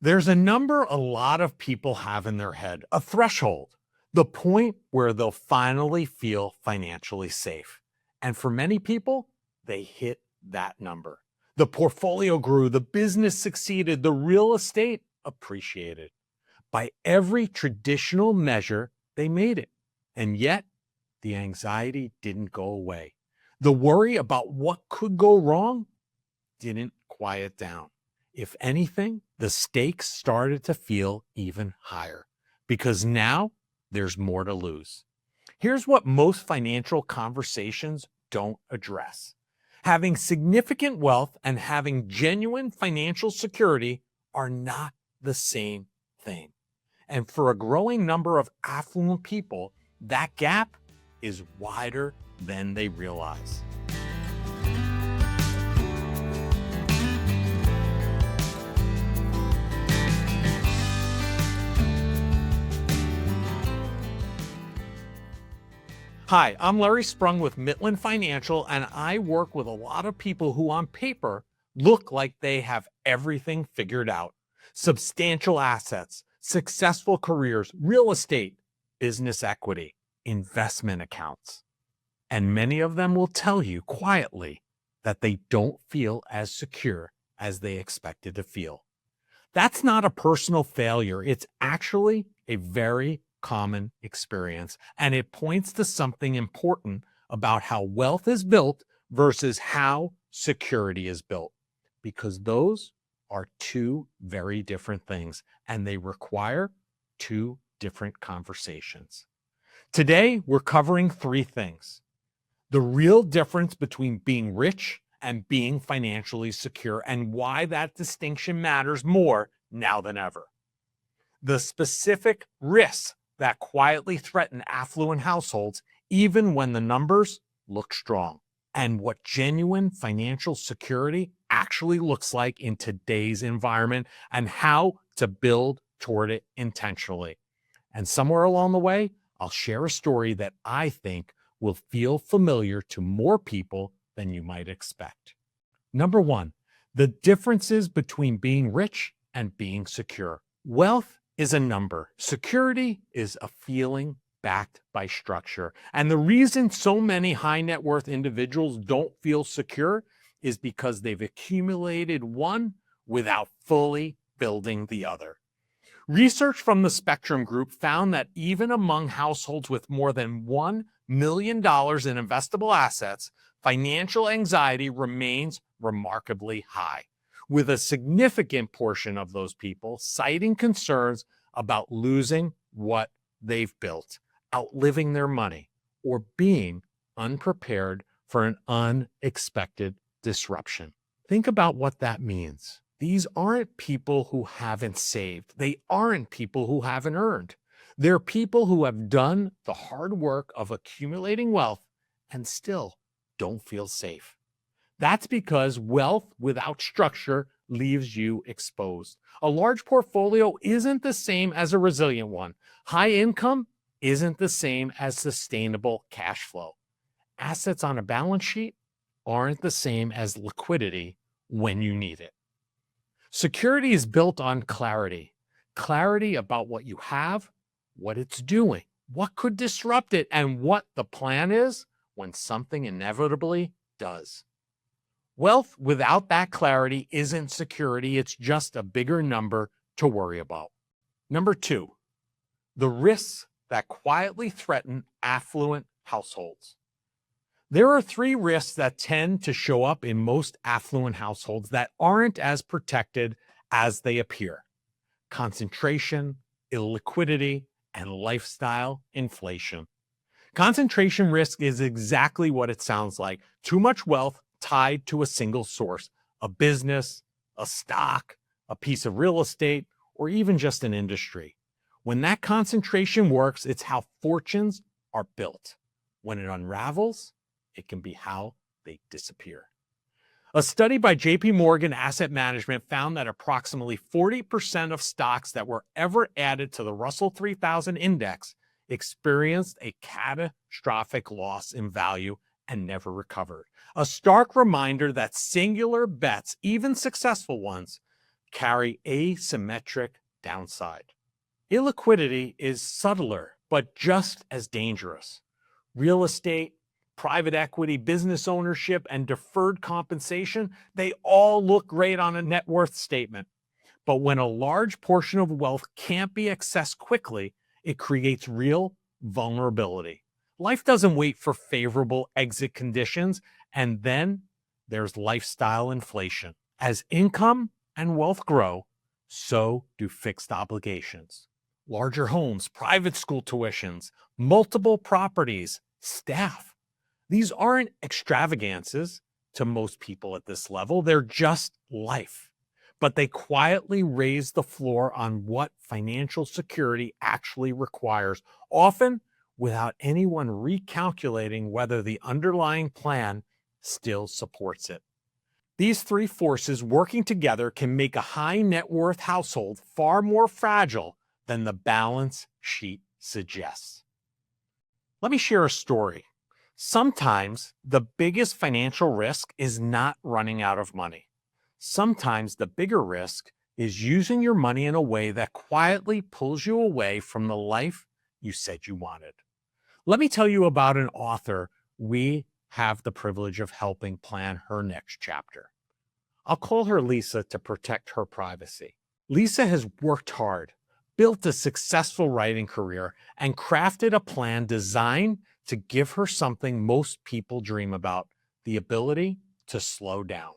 There's a number a lot of people have in their head, a threshold, the point where they'll finally feel financially safe. And for many people, they hit that number. The portfolio grew, the business succeeded, the real estate appreciated. By every traditional measure, they made it. And yet, the anxiety didn't go away. The worry about what could go wrong didn't quiet down. If anything, the stakes started to feel even higher because now there's more to lose. Here's what most financial conversations don't address. Having significant wealth and having genuine financial security are not the same thing. And for a growing number of affluent people, that gap is wider than they realize. Hi, I'm Larry Sprung with Midland Financial, and I work with a lot of people who on paper look like they have everything figured out. Substantial assets, successful careers, real estate, business equity, investment accounts. And many of them will tell you quietly that they don't feel as secure as they expected to feel. That's not a personal failure. It's actually a very common experience, and it points to something important about how wealth is built versus how security is built, because those are two very different things and they require two different conversations. Today, we're covering three things: the real difference between being rich and being financially secure, and why that distinction matters more now than ever. The specific risks that quietly threaten affluent households, even when the numbers look strong, and what genuine financial security actually looks like in today's environment, and how to build toward it intentionally. And somewhere along the way, I'll share a story that I think will feel familiar to more people than you might expect. Number one, the differences between being rich and being secure. Wealth is a number. Security is a feeling backed by structure. And the reason so many high net worth individuals don't feel secure is because they've accumulated one without fully building the other. Research from the Spectrem Group found that even among households with more than $1 million in investable assets, financial anxiety remains remarkably high, with a significant portion of those people citing concerns about losing what they've built, outliving their money, or being unprepared for an unexpected disruption. Think about what that means. These aren't people who haven't saved. They aren't people who haven't earned. They're people who have done the hard work of accumulating wealth and still don't feel safe. That's because wealth without structure leaves you exposed. A large portfolio isn't the same as a resilient one. High income isn't the same as sustainable cash flow. Assets on a balance sheet aren't the same as liquidity when you need it. Security is built on clarity. Clarity about what you have, what it's doing, what could disrupt it, and what the plan is when something inevitably does. Wealth without that clarity isn't security. It's just a bigger number to worry about. Number two, the risks that quietly threaten affluent households. There are three risks that tend to show up in most affluent households that aren't as protected as they appear: concentration, illiquidity, and lifestyle inflation. Concentration risk is exactly what it sounds like: too much wealth tied to a single source, a business, a stock, a piece of real estate, or even just an industry. When that concentration works, it's how fortunes are built. When it unravels, it can be how they disappear. A study by JP Morgan Asset Management found that approximately 40% of stocks that were ever added to the Russell 3000 index experienced a catastrophic loss in value and never recovered. A stark reminder that singular bets, even successful ones, carry asymmetric downside. Illiquidity is subtler, but just as dangerous. Real estate, private equity, business ownership, and deferred compensation, they all look great on a net worth statement. But when a large portion of wealth can't be accessed quickly, it creates real vulnerability. Life doesn't wait for favorable exit conditions, and then there's lifestyle inflation. As income and wealth grow, so do fixed obligations. Larger homes, private school tuitions, multiple properties, staff. These aren't extravagances to most people at this level, they're just life. But they quietly raise the floor on what financial security actually requires, often without anyone recalculating whether the underlying plan still supports it. These three forces working together can make a high net worth household far more fragile than the balance sheet suggests. Let me share a story. Sometimes the biggest financial risk is not running out of money. Sometimes the bigger risk is using your money in a way that quietly pulls you away from the life you said you wanted. Let me tell you about an author we have the privilege of helping plan her next chapter. I'll call her Lisa to protect her privacy. Lisa has worked hard, built a successful writing career, and crafted a plan designed to give her something most people dream about: the ability to slow down.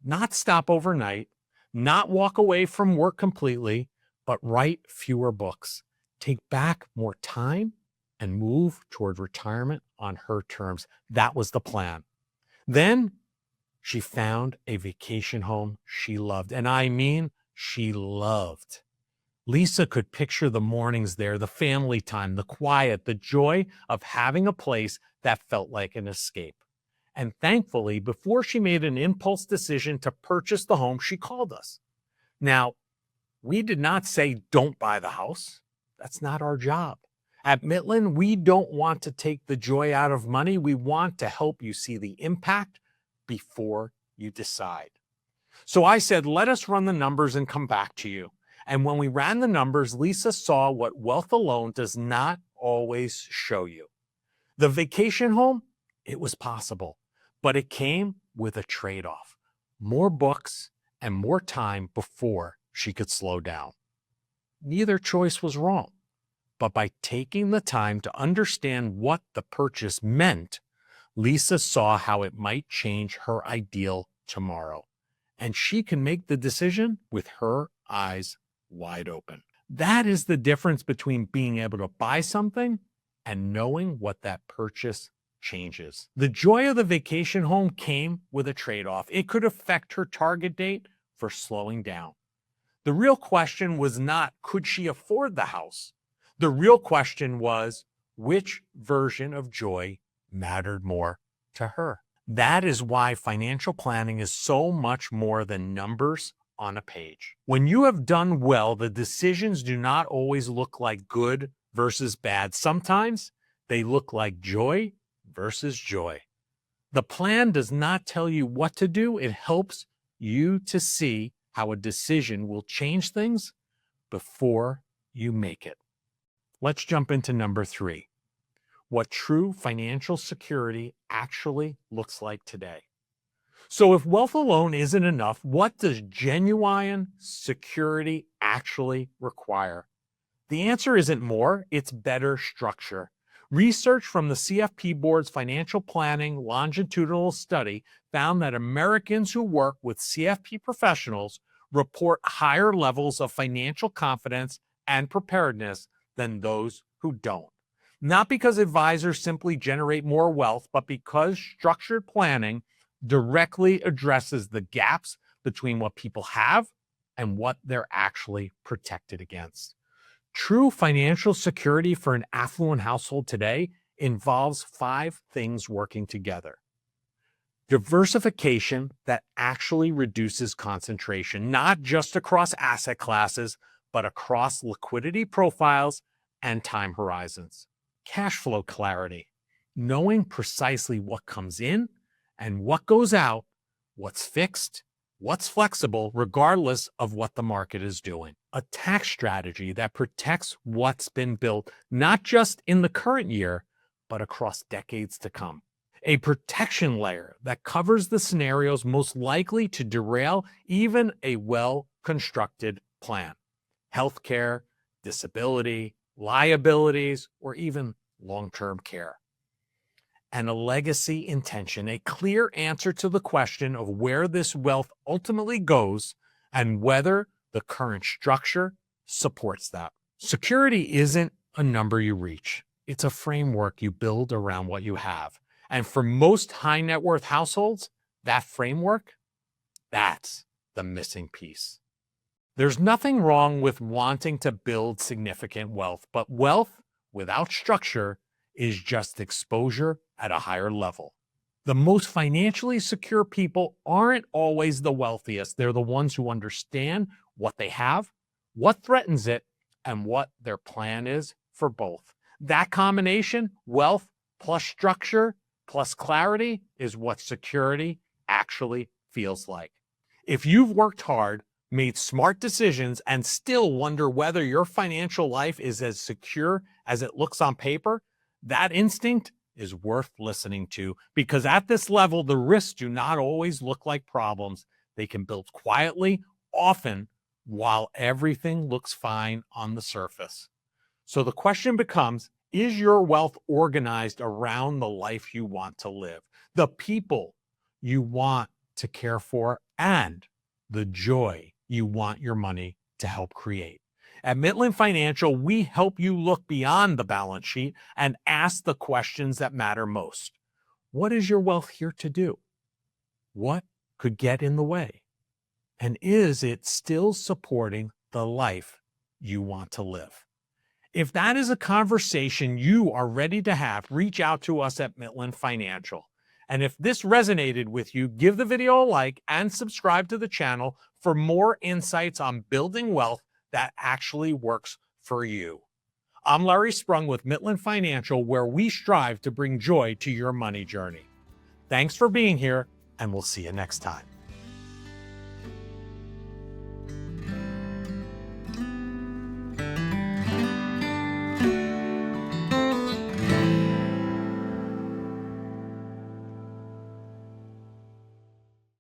Not stop overnight, not walk away from work completely, but write fewer books, take back more time, and move toward retirement on her terms. That was the plan. Then she found a vacation home she loved, and I mean she loved. Lisa could picture the mornings there, the family time, the quiet, the joy of having a place that felt like an escape. And thankfully, before she made an impulse decision to purchase the home, she called us. Now, we did not say, don't buy the house. That's not our job. At Midland, we don't want to take the joy out of money. We want to help you see the impact before you decide. So I said, let us run the numbers and come back to you. And when we ran the numbers, Lisa saw what wealth alone does not always show you. The vacation home, it was possible, but it came with a trade-off: more books and more time before she could slow down. Neither choice was wrong, but by taking the time to understand what the purchase meant, Lisa saw how it might change her ideal tomorrow, and she can make the decision with her eyes wide open. That is the difference between being able to buy something and knowing what that purchase changes. The joy of the vacation home came with a trade-off. It could affect her target date for slowing down. The real question was not, could she afford the house? The real question was, which version of joy mattered more to her? That is why financial planning is so much more than numbers on a page. When you have done well, the decisions do not always look like good versus bad. Sometimes they look like joy versus joy. The plan does not tell you what to do. It helps you to see how a decision will change things before you make it. Let's jump into number 3. What true financial security actually looks like today. So if wealth alone isn't enough, what does genuine security actually require? The answer isn't more, it's better structure. Research from the CFP Board's financial planning longitudinal study found that Americans who work with CFP professionals report higher levels of financial confidence and preparedness than those who don't. Not because advisors simply generate more wealth, but because structured planning directly addresses the gaps between what people have and what they're actually protected against. True financial security for an affluent household today involves 5 things working together. Diversification that actually reduces concentration, not just across asset classes, but across liquidity profiles and time horizons. Cash flow clarity, knowing precisely what comes in and what goes out, what's fixed, What's flexible regardless of what the market is doing? A tax strategy that protects what's been built, not just in the current year, but across decades to come. A protection layer that covers the scenarios most likely to derail even a well-constructed plan. Healthcare, disability, liabilities, or even long-term care. And a legacy intention, a clear answer to the question of where this wealth ultimately goes and whether the current structure supports that. Security isn't a number you reach. It's a framework you build around what you have. And for most high net worth households, that framework, that's the missing piece. There's nothing wrong with wanting to build significant wealth, but wealth without structure is just exposure at a higher level. The most financially secure people aren't always the wealthiest. They're the ones who understand what they have, what threatens it, and what their plan is for both. That combination, wealth plus structure plus clarity, is what security actually feels like. If you've worked hard, made smart decisions, and still wonder whether your financial life is as secure as it looks on paper, that instinct is worth listening to, because at this level, the risks do not always look like problems. They can build quietly, often while everything looks fine on the surface. So the question becomes, is your wealth organized around the life you want to live, the people you want to care for, and the joy you want your money to help create? At Midland Financial, we help you look beyond the balance sheet and ask the questions that matter most. What is your wealth here to do? What could get in the way? And is it still supporting the life you want to live? If that is a conversation you are ready to have, reach out to us at Midland Financial. And if this resonated with you, give the video a like and subscribe to the channel for more insights on building wealth that actually works for you. I'm Larry Sprung with Midland Financial, where we strive to bring joy to your money journey. Thanks for being here, and we'll see you next time.